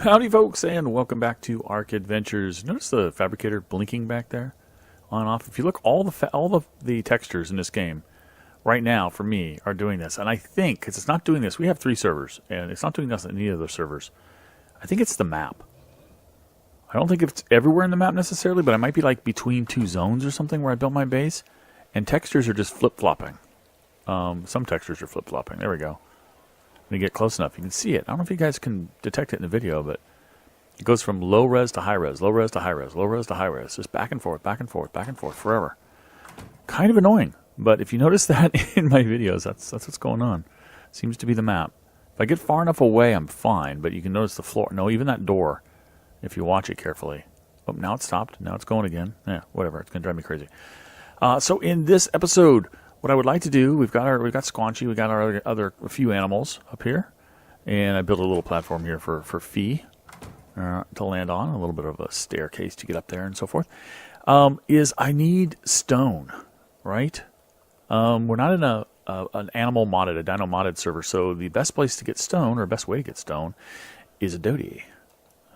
Howdy folks, and welcome back to ARK Adventures. Notice the fabricator blinking back there on and off. If you look, all the textures in this game right now for me are doing this. And I think, because it's not doing this, we have 3 servers, and it's not doing this on any of the servers. I think it's the map. I don't think it's everywhere in the map necessarily, but I might be like between 2 zones or something where I built my base. And textures are just flip-flopping. Some textures are flip-flopping. There we go. When you get close enough, you can see it. I don't know if you guys can detect it in the video, but it goes from low res to high res, low res to high res, low res to high res, just back and forth, back and forth, back and forth forever. Kind of annoying, but if you notice that in my videos, that's what's going on. Seems to be the map. If I get far enough away, I'm fine, but you can notice the floor. No, even that door, if you watch it carefully. Oh, now it's stopped. Now it's going again. Yeah, whatever. It's going to drive me crazy. So in this episode, what I would like to do, we've got Squanchy, we've got our a few animals up here, and I built a little platform here for Fee to land on, a little bit of a staircase to get up there and so forth. Is I need stone, right? We're not in an animal modded, a dino modded server, so the best place to get stone, or best way to get stone, is a doty.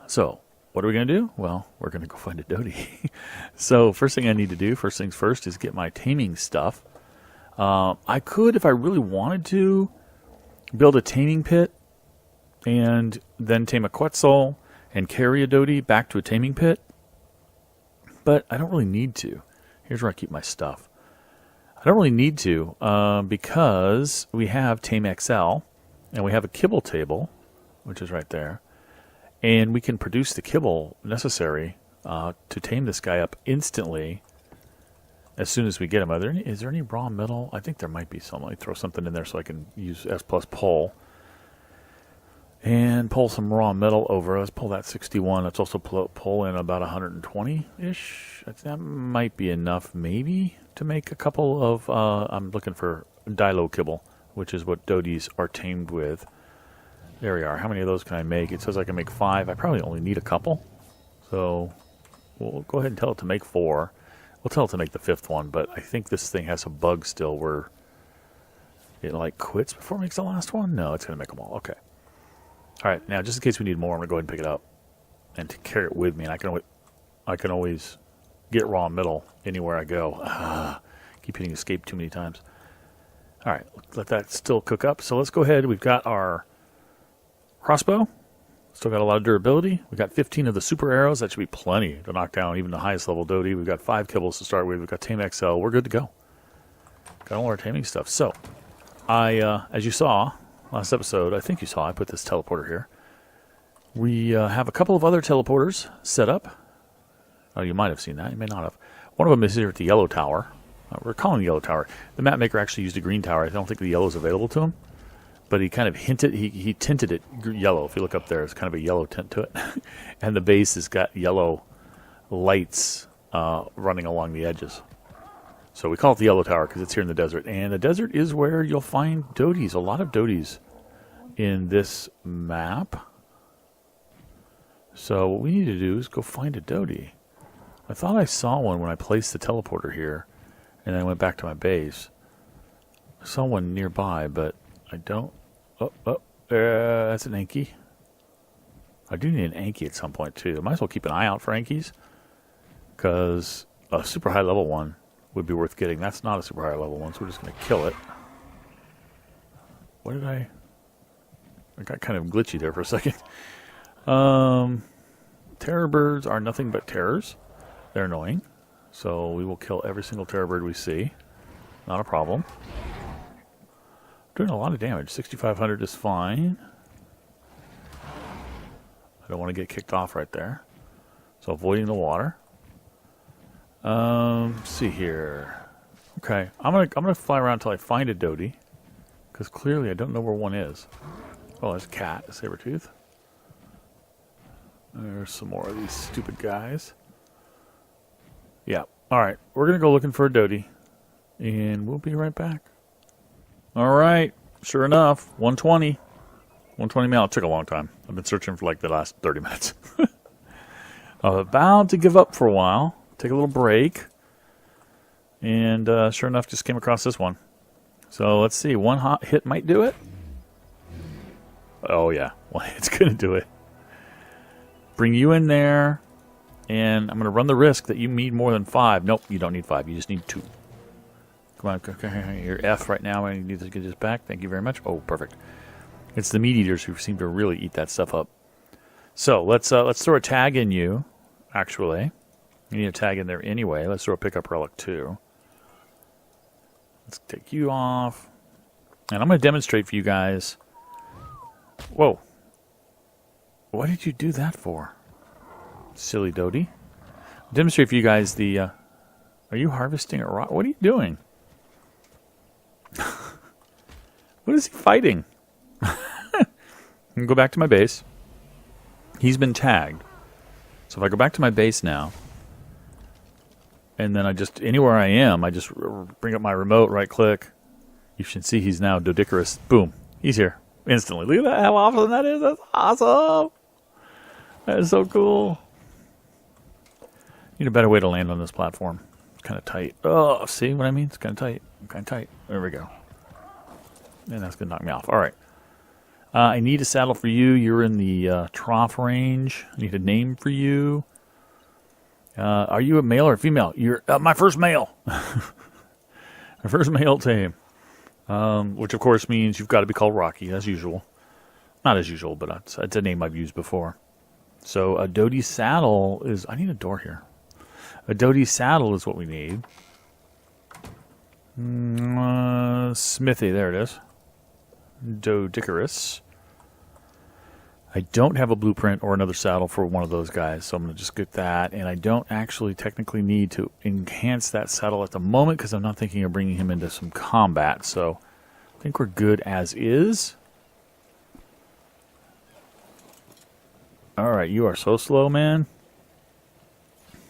So what are we going to do? Well, we're going to go find a doty. So first thing I need to do, first things first, is get my taming stuff. I could, if I really wanted to, build a taming pit and then tame a Quetzal and carry a doty back to a taming pit, but I don't really need to. Here's where I keep my stuff. I don't really need to because we have Tame XL and we have a kibble table, which is right there, and we can produce the kibble necessary to tame this guy up instantly. As soon as we get him. Is there any raw metal? I think there might be some. Let me throw something in there so I can use S plus pull. And pull some raw metal over. Let's pull that 61. Let's also pull in about 120-ish. That might be enough, maybe, to make a couple of... I'm looking for Dilo kibble, which is what doties are tamed with. There we are. How many of those can I make? It says I can make 5. I probably only need a couple. So we'll go ahead and tell it to make 4. We'll tell it to make the 5th one, but I think this thing has a bug still where it like quits before it makes the last one. No, it's going to make them all. Okay. All right. Now, just in case we need more, I'm going to go ahead and pick it up and to carry it with me. And I can always get raw metal anywhere I go. Keep hitting escape too many times. All right. Let that still cook up. So let's go ahead. We've got our crossbow. Still got a lot of durability. We've got 15 of the super arrows. That should be plenty to knock down even the highest level doty. We've got 5 kibbles to start with. We've got Tame XL. We're good to go. Got all our taming stuff. So, as you saw last episode, I think you saw, I put this teleporter here. We have a couple of other teleporters set up. Oh, you might have seen that. You may not have. One of them is here at the yellow tower. We're calling the yellow tower. The map maker actually used a green tower. I don't think the yellow is available to him. But he kind of hinted, he tinted it yellow. If you look up there, it's kind of a yellow tint to it. And the base has got yellow lights running along the edges. So we call it the yellow tower because it's here in the desert. And the desert is where you'll find doties, a lot of doties in this map. So what we need to do is go find a doty. I thought I saw one when I placed the teleporter here. And then I went back to my base. I saw one nearby, but I don't... that's an Anki. I do need an Anki at some point, too. I might as well keep an eye out for Ankies, because a super high level one would be worth getting. That's not a super high level one, so we're just going to kill it. What did I got kind of glitchy there for a second. Terror birds are nothing but terrors. They're annoying, so we will kill every single terror bird we see. Not a problem. Doing a lot of damage. 6,500 is fine. I don't want to get kicked off right there. So avoiding the water. Let's see here. Okay, I'm gonna fly around until I find a doty, because clearly I don't know where one is. Oh, there's a cat, a saber tooth. There's some more of these stupid guys. Yeah. All right, we're gonna go looking for a doty, and we'll be right back. All right, sure enough, 120. 120 mil. It took a long time. I've been searching for like the last 30 minutes. I was about to give up for a while, take a little break, and sure enough, just came across this one. So let's see, one hot hit might do it. Oh yeah, one hit's gonna do it. bring you in there, and I'm going to run the risk that you need more than 5. Nope, you don't need 5. You just need 2. Come on, okay, you're F right now. I need to get this back. Thank you very much. Oh, perfect. It's the meat eaters who seem to really eat that stuff up. So let's throw a tag in you. Actually, you need a tag in there anyway. Let's throw a pickup relic too. Let's take you off, and I'm going to demonstrate for you guys. Whoa! What did you do that for, silly Dodie? Demonstrate for you guys the. Are you harvesting a rock? What are you doing? What is he fighting? I can go back to my base. He's been tagged. So if I go back to my base now, and then anywhere I am, I just bring up my remote, right click. You should see he's now Dodicarus. Boom. He's here. Instantly. Look at that, how awesome that is. That's awesome. That is so cool. Need a better way to land on this platform. It's kind of tight. Oh, see what I mean? It's kind of tight. Kind of tight. There we go. And that's going to knock me off. All right. I need a saddle for you. You're in the trough range. I need a name for you. Are you a male or a female? You're my first male. My first male Tame. Which, of course, means you've got to be called Rocky, as usual. Not as usual, but it's a name I've used before. So a Dodie saddle is... I need a door here. A Dodie saddle is what we need. Smithy, there it is. Dodicarus. I don't have a blueprint or another saddle for one of those guys, so I'm going to just get that. And I don't actually technically need to enhance that saddle at the moment because I'm not thinking of bringing him into some combat. So I think we're good as is. Alright, you are so slow, man.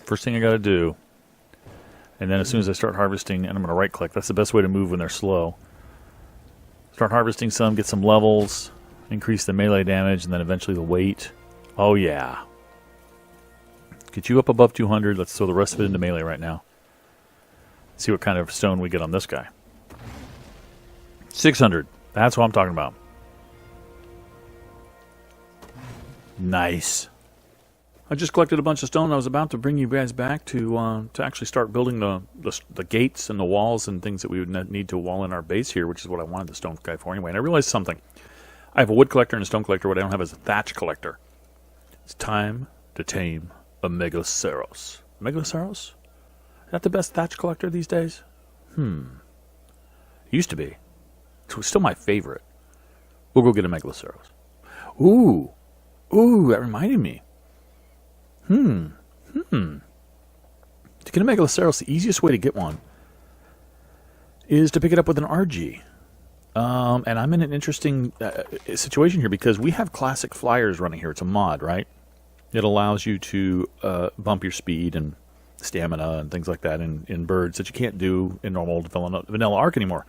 First thing I got to do. And then as soon as I start harvesting, and I'm going to right click. That's the best way to move when they're slow. Start harvesting some, get some levels, increase the melee damage, and then eventually the weight. Oh, yeah. Get you up above 200. Let's throw the rest of it into melee right now. See what kind of stone we get on this guy. 600. That's what I'm talking about. Nice. I just collected a bunch of stone. I was about to bring you guys back to actually start building the gates and the walls and things that we would need to wall in our base here, which is what I wanted the stone guy for anyway. And I realized something. I have a wood collector and a stone collector. What I don't have is a thatch collector. It's time to tame a Megaloceros. Megaloceros? Is that the best thatch collector these days? It used to be. It's still my favorite. We'll go get a Megaloceros. Ooh, that reminded me. To get a Megaloceros, the easiest way to get one is to pick it up with an Argie. And I'm in an interesting situation here because we have classic flyers running here. It's a mod, right? It allows you to bump your speed and stamina and things like that in birds that you can't do in normal vanilla ARK anymore.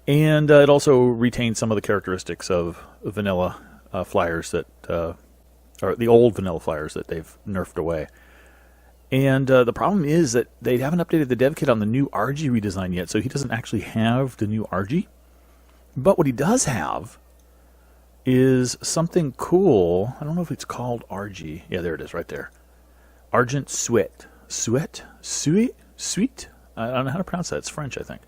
And it also retains some of the characteristics of vanilla flyers that... or the old vanilla flyers that they've nerfed away. And the problem is that they haven't updated the dev kit on the new Argie redesign yet, so he doesn't actually have the new Argie. But what he does have is something cool. I don't know if it's called Argie. Yeah, there it is right there. Argent Suet. Suet? Sweet? I don't know how to pronounce that. It's French, I think.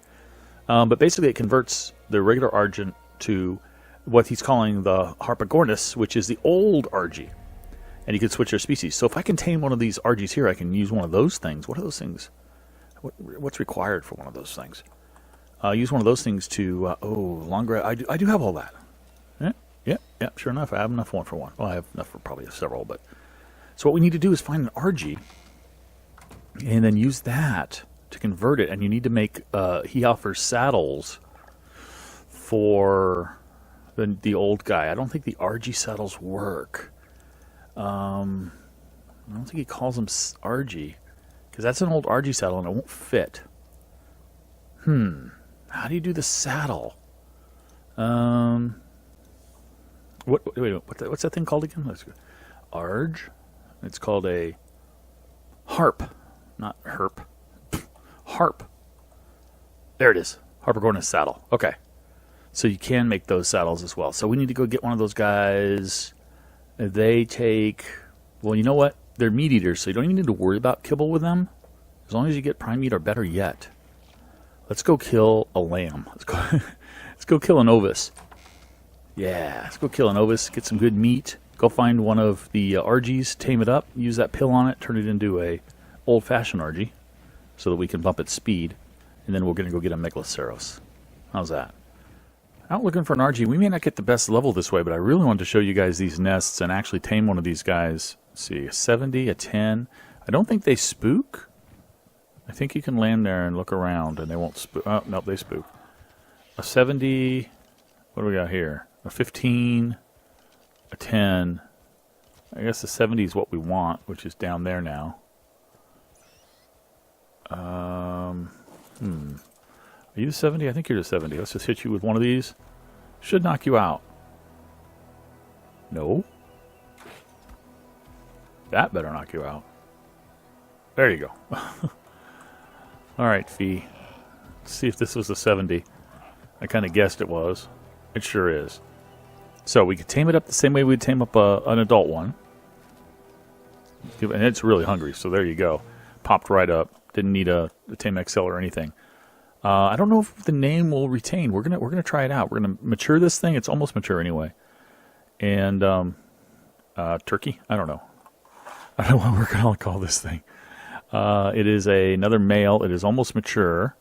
But basically it converts the regular Argent to what he's calling the Harpagornis, which is the old Argie. And you can switch their species. So if I can tame one of these Argies here, I can use one of those things. What are those things? What's required for one of those things? Use one of those things to... longer... I do have all that. Yeah, sure enough. I have enough for one. Well, I have enough for probably several, but... So what we need to do is find an Argie, and then use that to convert it. And you need to make... he offers saddles for the old guy. I don't think the Argie saddles work. I don't think he calls them Argie, because that's an old Argie saddle and it won't fit. How do you do the saddle? What's that thing called again? Let's go. Arg. It's called a harp, not herp. Harp. There it is. Harpagornis saddle. Okay. So you can make those saddles as well. So we need to go get one of those guys. They take Well, you know what? They're meat eaters, so you don't even need to worry about kibble with them. As long as you get prime meat, or better yet. Let's go kill a lamb. Let's go kill an ovis. Yeah, let's go kill an ovis, get some good meat. Go find one of the Argies, tame it up, use that pill on it, turn it into a old-fashioned Argie so that we can bump its speed. And then we're going to go get a Megaloceros. How's that? Out looking for an Argie. We may not get the best level this way, but I really wanted to show you guys these nests and actually tame one of these guys. Let's see, a 70, a 10. I don't think they spook. I think you can land there and look around and they won't spook. Oh, no, they spook. A 70, what do we got here? A 15, a 10. I guess the 70 is what we want, which is down there now. Are you the 70? I think you're the 70. Let's just hit you with one of these. Should knock you out. No. That better knock you out. There you go. Alright, Fee. Let's see if this was a 70. I kind of guessed it was. It sure is. So we could tame it up the same way we'd tame up an adult one. And it's really hungry, so there you go. Popped right up. Didn't need a Tame XL or anything. I don't know if the name will retain. We're gonna try it out. We're gonna mature this thing. It's almost mature anyway. And turkey. I don't know. I don't know what we're gonna call this thing. It is another male. It is almost mature.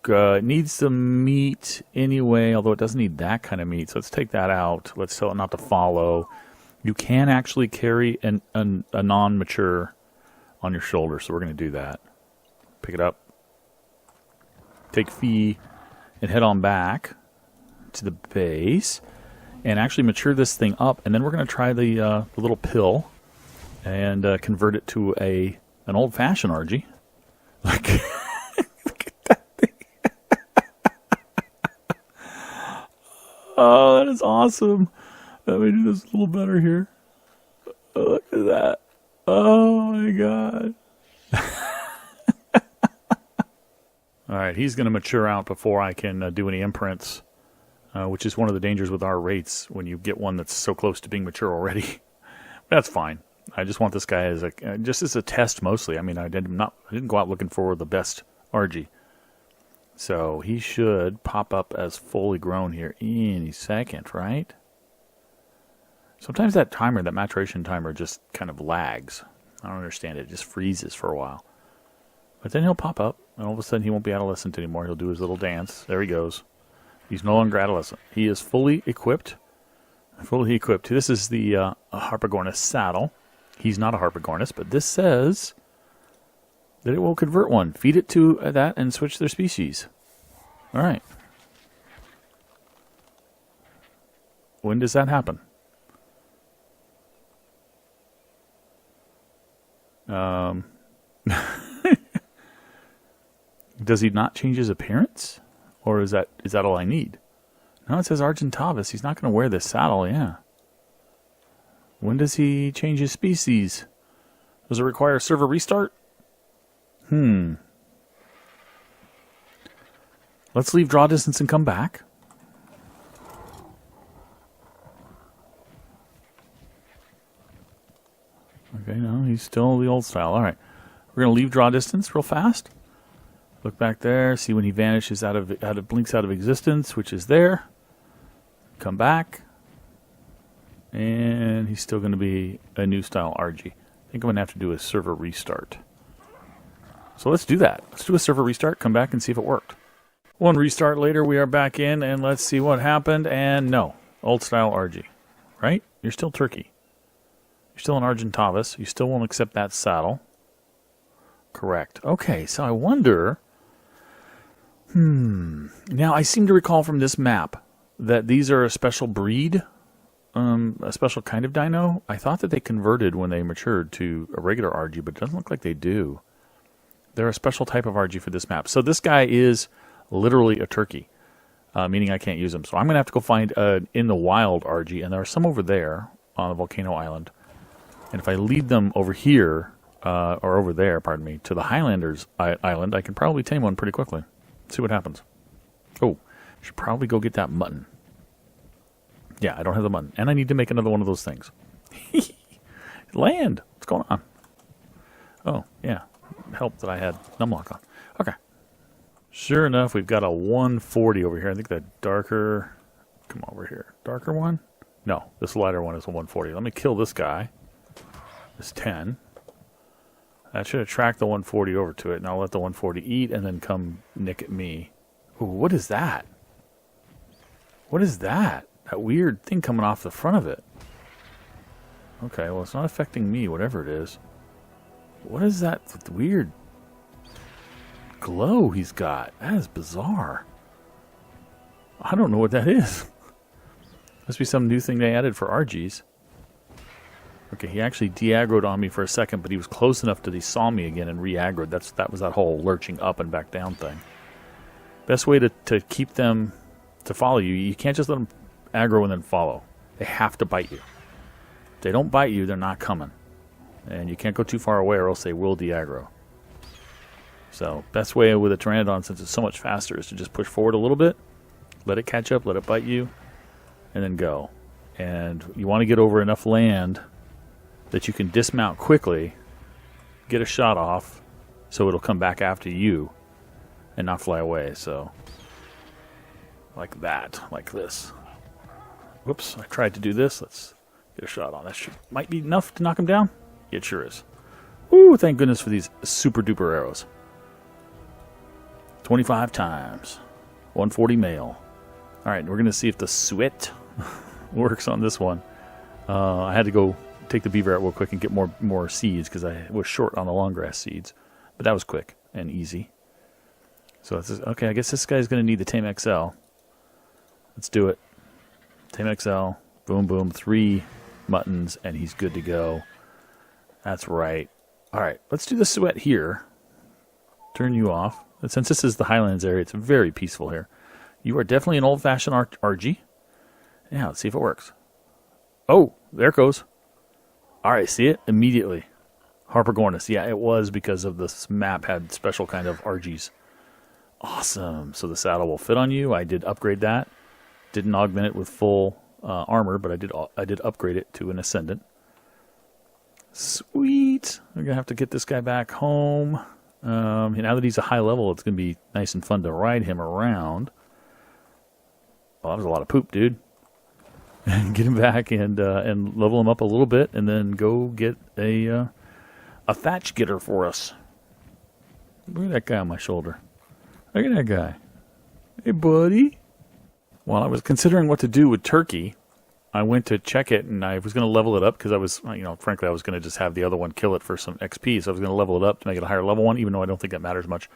It needs some meat anyway, although it doesn't need that kind of meat. So let's take that out. Let's tell it not to follow. You can actually carry a non-mature on your shoulder, so we're going to do that. Pick it up. Take Fee and head on back to the base and actually mature this thing up. And then we're going to try the little pill and convert it to an old-fashioned Argie. Like, look at that thing. Oh, that is awesome. Let me do this a little better here. Oh, look at that. Oh my god. Alright, he's going to mature out before I can do any imprints, which is one of the dangers with our rates when you get one that's so close to being mature already. That's fine. I just want this guy as just as a test mostly. I mean, I didn't go out looking for the best Argie. So he should pop up as fully grown here any second, right? Sometimes that timer, that maturation timer, just kind of lags. I don't understand it. It just freezes for a while. But then he'll pop up, and all of a sudden he won't be adolescent anymore. He'll do his little dance. There he goes. He's no longer adolescent. He is fully equipped. Fully equipped. This is the Harpagornis saddle. He's not a Harpagornis, but this says that it will convert one. Feed it to that and switch their species. All right. When does that happen? Does he not change his appearance? Or is that all I need? No, it says Argentavis. He's not going to wear this saddle, yeah. When does he change his species? Does it require a server restart? Let's leave draw distance and come back. Okay, no, he's still the old style. All right. We're going to leave draw distance real fast. Look back there, see when he vanishes blinks out of existence, which is there. Come back. And he's still going to be a new style Argie. I think I'm going to have to do a server restart. So let's do that. Let's do a server restart, come back and see if it worked. One restart later, we are back in, and let's see what happened. And no, old style Argie. Right? You're still turkey. You're still an Argentavis. You still won't accept that saddle. Correct. Okay, so I wonder... Now, I seem to recall from this map that these are a special breed, a special kind of dino. I thought that they converted when they matured to a regular Argie, but it doesn't look like they do. They're a special type of Argie for this map. So this guy is literally a turkey, meaning I can't use him. So I'm going to have to go find in the wild Argie, and there are some over there on the volcano island. And if I lead them over here, or over there, pardon me, to the Highlanders island, I can probably tame one pretty quickly. See what happens. Oh, should probably go get that mutton. Yeah, I don't have the mutton. And I need to make another one of those things. Land! What's going on? Oh, yeah. Help that I had numlock on. Okay. Sure enough, we've got a 140 over here. I think the darker... Come over here. Darker one? No, this lighter one is a 140. Let me kill this guy. This 10. That should attract the 140 over to it, and I'll let the 140 eat and then come nick at me. Ooh, what is that? What is that? That weird thing coming off the front of it. Okay, well, it's not affecting me, whatever it is. What is that weird glow he's got? That is bizarre. I don't know what that is. Must be some new thing they added for Argies. Okay, he actually de-aggroed on me for a second, but he was close enough that he saw me again and re-aggroed. That was that whole lurching up and back down thing. Best way to keep them to follow you, you can't just let them aggro and then follow. They have to bite you. If they don't bite you, they're not coming. And you can't go too far away or else they will de-aggro. So, best way with a Pteranodon, since it's so much faster, is to just push forward a little bit, let it catch up, let it bite you, and then go. And you want to get over enough land that you can dismount quickly, get a shot off, so it'll come back after you and not fly away. So, like that, like this. Whoops, I tried to do this. Let's get a shot on. That might be enough to knock him down. It sure is. Woo, thank goodness for these super duper arrows. 25 times. 140 male. Alright, we're going to see if the sweat works on this one. I had to go take the beaver out real quick and get more seeds because I was short on the long grass seeds. But that was quick and easy. So, okay, I guess this guy's going to need the Tame XL. Let's do it. Tame XL. Boom, boom. 3 muttons, and he's good to go. That's right. Alright, let's do the sweat here. Turn you off. And since this is the Highlands area, it's very peaceful here. You are definitely an old-fashioned Argie. Yeah, let's see if it works. Oh, there it goes. Alright, see it? Immediately. Harpagornis. Yeah, it was because of this map had special kind of Argies. Awesome. So the saddle will fit on you. I did upgrade that. Didn't augment it with full armor, but I did upgrade it to an Ascendant. Sweet. We're going to have to get this guy back home. Now that he's a high level, it's going to be nice and fun to ride him around. Well, that was a lot of poop, dude. Get him back and level him up a little bit, and then go get a thatch getter for us. Look at that guy on my shoulder. Look at that guy. Hey, buddy. While I was considering what to do with Turkey, I went to check it, and I was going to level it up because I was, frankly, I was going to just have the other one kill it for some XP, so I was going to level it up to make it a higher level one, even though I don't think that matters much.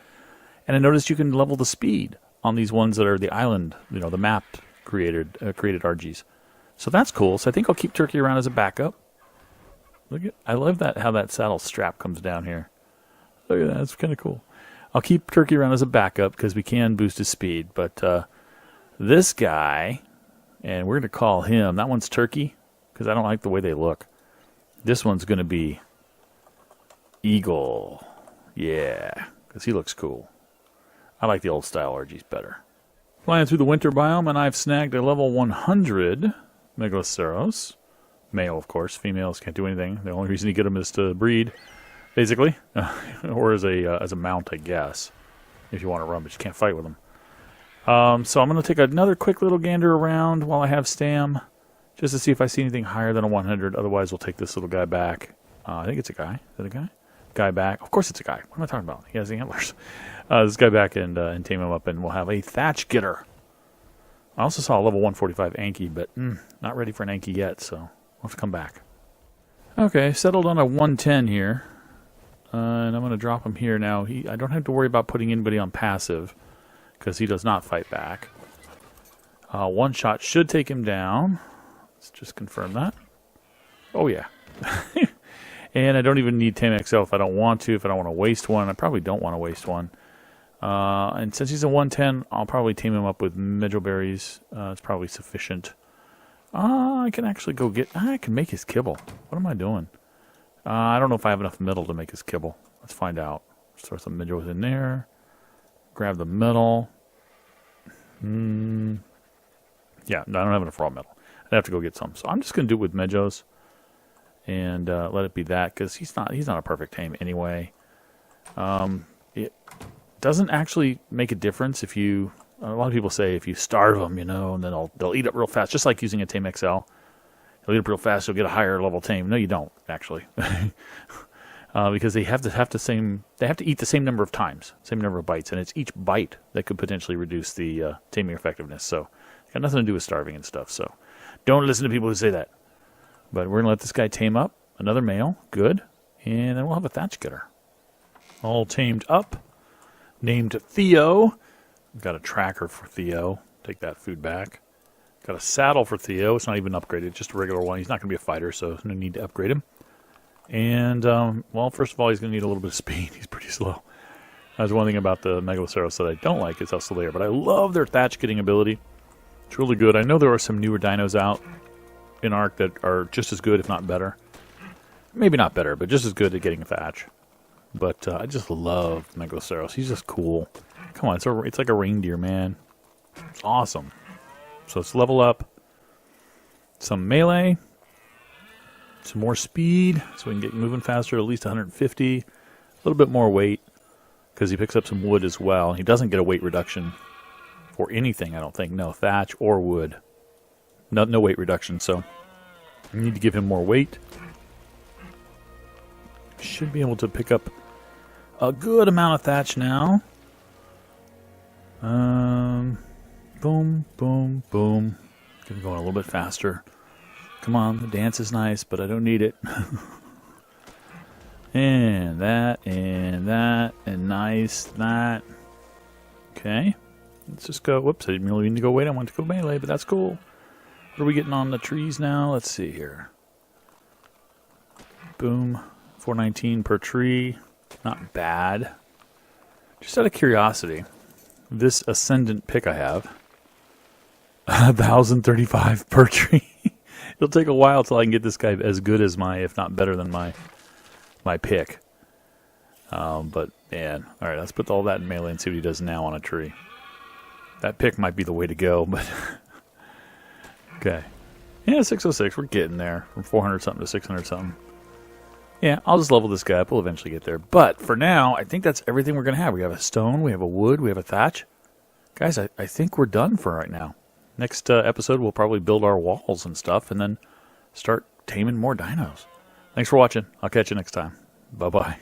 And I noticed you can level the speed on these ones that are the island, the map created Argies. So that's cool. So I think I'll keep Turkey around as a backup. I love how that saddle strap comes down here. Look at that. That's kind of cool. I'll keep Turkey around as a backup because we can boost his speed. But this guy, and we're going to call him, that one's Turkey because I don't like the way they look. This one's going to be Eagle. Yeah, because he looks cool. I like the old style Argies better. Flying through the winter biome, and I've snagged a level 100 Megaloceros. Male, of course. Females can't do anything. The only reason you get them is to breed, basically. Or as a mount, I guess. If you want to run, but you can't fight with them. So I'm going to take another quick little gander around while I have Stam, just to see if I see anything higher than a 100. Otherwise, we'll take this little guy back. I think it's a guy. Is that a guy? Guy back. Of course it's a guy. What am I talking about? He has the antlers. This guy back and tame him up, and we'll have a thatch getter. I also saw a level 145 Anki, but not ready for an Anki yet, so we'll have to come back. Okay, settled on a 110 here. And I'm going to drop him here now. I don't have to worry about putting anybody on passive, because he does not fight back. One shot should take him down. Let's just confirm that. Oh, yeah. And I don't even need Tame XL if I don't want to. If I don't want to waste one, I probably don't want to waste one. And since he's a 110, I'll probably tame him up with Medjo berries. It's probably sufficient. I can actually go get... I can make his kibble. What am I doing? I don't know if I have enough metal to make his kibble. Let's find out. Let's throw some Medjos in there. Grab the metal. Yeah, no, I don't have enough raw metal. I'd have to go get some. So I'm just going to do it with Medjos. and let it be that, because he's not a perfect tame anyway. It doesn't actually make a difference if you. A lot of people say if you starve them, and then they'll eat up real fast, just like using a Tame XL. They'll eat up real fast, you'll get a higher level tame. No, you don't actually, because they have to eat the same number of times, same number of bites, and it's each bite that could potentially reduce the taming effectiveness. So, it's got nothing to do with starving and stuff. So, don't listen to people who say that. But we're gonna let this guy tame up another male, good, and then we'll have a thatch getter, all tamed up, named Theo. Got a tracker for Theo. Take that food back. Got a saddle for Theo. It's not even upgraded, just a regular one. He's not going to be a fighter, so there's no need to upgrade him. And, well, first of all, he's going to need a little bit of speed. He's pretty slow. That's one thing about the Megaloceros that I don't like is how slow they are. But I love their thatch getting ability. It's really good. I know there are some newer dinos out in ARK that are just as good, if not better. Maybe not better, but just as good at getting a thatch. But I just love Megaloceros. He's just cool. Come on, it's like a reindeer, man. It's awesome. So let's level up some melee, some more speed, so we can get moving faster, at least 150. A little bit more weight, because he picks up some wood as well. He doesn't get a weight reduction for anything, I don't think. No, thatch or wood. No weight reduction, so we need to give him more weight. Should be able to pick up a good amount of thatch now. Boom, boom, boom. Gonna go a little bit faster. Come on, the dance is nice, but I don't need it. and that, and nice, that. Okay. Let's just go. Whoops, I didn't really need to go wait. I wanted to go melee, but that's cool. What are we getting on the trees now? Let's see here. Boom. 419 per tree. Not bad. Just out of curiosity, this ascendant pick I have, 1,035 per tree. It'll take a while till I can get this guy as good as if not better than my pick. But man, all right, let's put all that in melee and see what he does now on a tree. That pick might be the way to go, but okay. Yeah, 606. We're getting there from 400 something to 600 something. Yeah, I'll just level this guy up. We'll eventually get there. But for now, I think that's everything we're going to have. We have a stone, we have a wood, we have a thatch. Guys, I think we're done for right now. Next episode, we'll probably build our walls and stuff and then start taming more dinos. Thanks for watching. I'll catch you next time. Bye-bye.